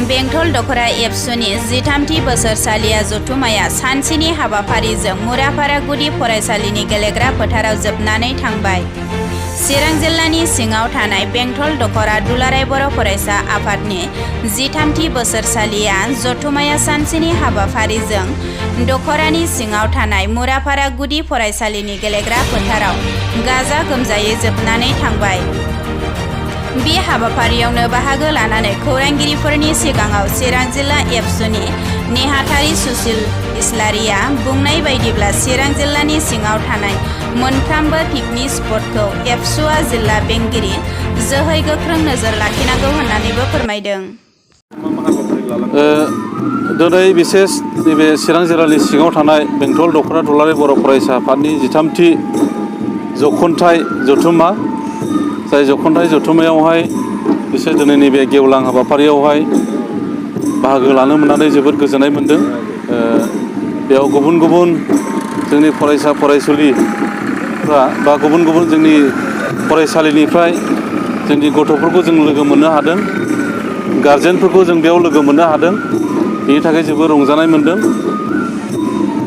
बेंटल दखरा एबसुनि 13थि बोसोरसालिया जुथुमाया सानसेनि हाबाफारिजों मुरापारा गुदि फरायसालिनि गेलेग्रा फोथाराव जोबनानै थांबाय। चिरां जिल्लानि सिङाव थानाय बेंटल दखरा दुलाराय बर' फरायसा आफादनि 13थि बोसोरसालिया जथुमाया सानसेनि हाबाफारिजों दखरानि सिङाव थानाय मुरापारा गुदि फरायसालिनि गेलेग्रा फोथाराव गाजा गोमजायै जोबनानै थांबाय। बे हाबाफारियावनो बाहागो लानानै खौरांगिरिफोरनि सिगाङाव चिरां जिल्ला एबसुनि नेहाथारि सुसिल इस्लारिया बुंनाय बायदिब्ला चिरां जिल्लानि सिङाव थानाय मोनफ्रोमबो पिकनिक स्पटखौ एबसुआ जिल्ला बेंगिरि जोहै गोख्रों नोजोर लाखिनांगौ होननानैबो फोरमायदों। दिनै बिसेस नैबे चिरां जिल्लानि सिङाव थानाय बेंटल दखरा दुलाराय बर' फरायसा आफादनि 13थि जख'न्थाइ जथुमा, जाय जख'न्थाइ जथुमायावहाय बिसोर दिनै नैबे गेवलां हाबाफारियावहाय बाहागो लानो मोननानै जोबोद गोजोननाय मोन्दों। बेयाव गुबुन गुबुन जोंनि फरायसा फरायसुलिफ्रा बा गुबुन गुबुन जोंनि फरायसालिनिफ्राय जोंनि गथ'फोरखौ जों लोगो मोननो हादों, गारजेनफोरखौ जों बेयाव लोगो मोननो हादों। बेनि थाखाय जोबोद रंजानाय मोन्दों।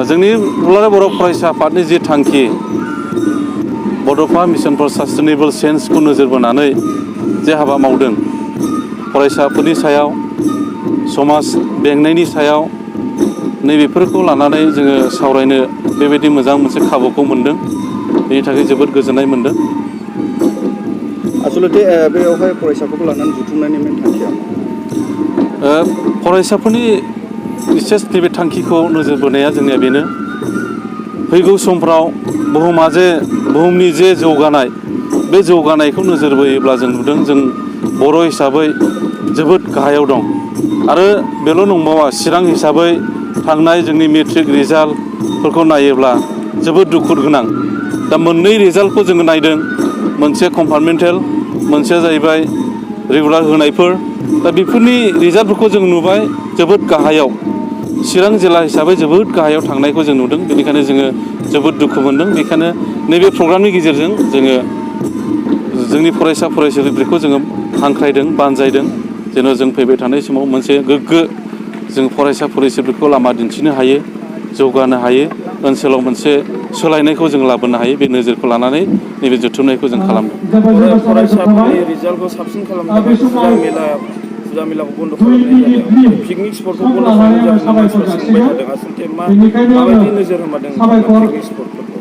जोंनि दुलाराय बर' फरायसा आफादनि जि थांखि, बड'फा मिशन फर सास्टेनेबल चेन्जखौ नोजोर बोनानै जे हाबा मावदों, फरायसाफोरनि सायाव, समाज बेंनायनि सायाव, नैबेफोरखौ लानानै जोङो सावरायनो बेबायदि मोजां मोनसे खाबुखौ मोन्दों। बेनि थाखाय जोबोद गोजोननाय मोन्दों। आसलथे बेयावहाय फरायसाफोरखौ लानानै जुथुमनायनि मेन थांखिया फरायसाफोरनि बिसेस नैबे थांखिखौ नोजोर बोनाया जोंनिया बेनो, फैगौ समफ्राव बुहुमनि जे जौगानाय, बे जौगानायखौ नोजोर बोयोब्ला जों नुदों जों बर' हिसाबै जोबोद गाहायाव दं। आरो बेल' नंबावा, चिरां हिसाबै थांनाय जोंनि मेट्रिक रिजाल्टफोरखौ नायोब्ला जोबोद दुखु गोनां। दा मोननै रिजाल्टखौ जोङो नायदों, मोनसे कम्पार्टमेन्टेल, मोनसेया जाहैबाय रेगुलार होनायफोर। दा बेफोरनि रिजाल्टफोरखौ जों नुबाय जोबोद गाहायाव, चिरां जिल्ला हिसाबै जोबोद गाहायाव थांनायखौ जों नुदों। बेनिखायनो जोङो जोबोद दुखु मोन्दों। बेखायनो नैबे प्रग्रामनि गेजेरजों जोङो जोंनि फरायसा फरायसुलिफोरखौ जोङो हांख्रायदों, बानजायदों, जेन' जों फैबाय थानाय समाव मोनसे गोग्गो जों फरायसा फरायसुलिफोरखौ लामा दिन्थिनो हायो, जौगानो हायो, ओनसोलाव मोनसे सोलायनायखौ जों लाबोनो हायो। बे नोजोरखौ लानानै नैबे जथुमनायखौ जों खालामदों। फरायसाफोरनि रिजाल्टखौ साबसिन खालामनो थाखाय फुजा मेलाखौ बन्द' खालामनाय जादों, पिकनिक स्पटखौ बन्द' खालामनाय जादों होनना मानसिफ्रा सोंबाय थादों। आसलथे माबायदि नोजोर होमारदों पिकनिक स्पटफोरखौ?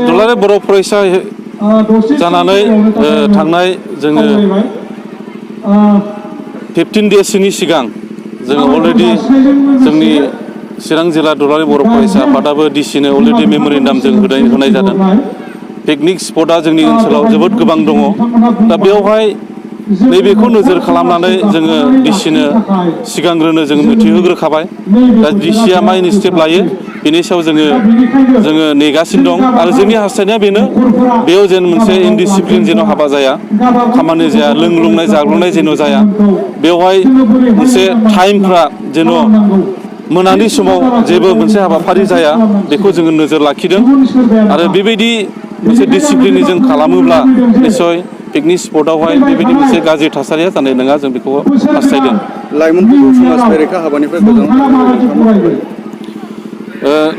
दुलाराय बर' फरायसा जानानै थांनाय जोङो 15 डेससोनि सिगां जोङो अलरेडि जोंनि चिरां जिल्ला दुलाराय बर' फरायसा आफादाबो डिसिनो अलरेडि मेम'रेन्डाम जों होनाय जादों। पिकनिक स्पटआ जोंनि ओनसोलाव जोबोद गोबां दङ। दा बेवहाय नैबेखौ नोजोर खालामनानै जोङो डिसिनो सिगांग्रोनो जोङो मिथिहोग्रोखाबाय। दा डिसिया मा इनिसिएटिभ लायो बेनि सायाव जोङो नेगासिनो दं। आरो जोंनि हास्थायनाया बेनो, बेयाव जेन मोनसे इनडिसिप्लिन जेन' हाबा जाया, खामानि जाया, लोंलुंनाय जाग्लुंनाय जेन' जाया। बेवहाय मोनसे टाइमफ्रा जेन' मोनानि समाव जेबो मोनसे हाबाफारि जाया, बेखौ जोङो नोजोर लाखिदों। आरो बेबायदि मोनसे डिसिप्लिननि जों खालामोब्ला निस्सय पिकनिक स्पटआवहाय बेबायदि मोनसे गाज्रि थासारिया जानाय नङा, जों बेखौ हास्थायदों। लाइमोनफोरखौ समाज बेरेखा हाबानिफ्राय गोजानाव थानो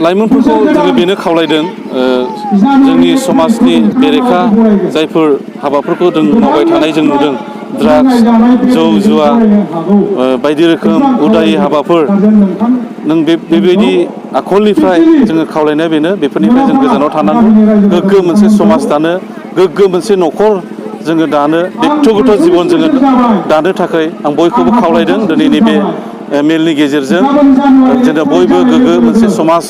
लाइमोनफोरखौ जोङो बेनो खावलायदों, जोंनि समाजनि बेरेखा जायफोर हाबाफोरखौ जों मावबाय थानाय जों नुदों, ड्राग्स, जौ जुवा, बायदि रोखोम उदायि हाबाफोर, नों बेबायदि आखलनिफ्राय जोङो खावलायनाया बेनो, बेफोरनिफ्राय जों गोजानाव थानांगौ। गोग्गो मोनसे समाज दानो, गोग्गो मोनसे न'खर जोङो दानो, बेक्तिगत जिबन जोङो दानो थाखाय आं बयखौबो खावलायदों दिनैनि बे मेलनि गेजेरजों, जेन' बयबो गोग्गो मोनसे समाज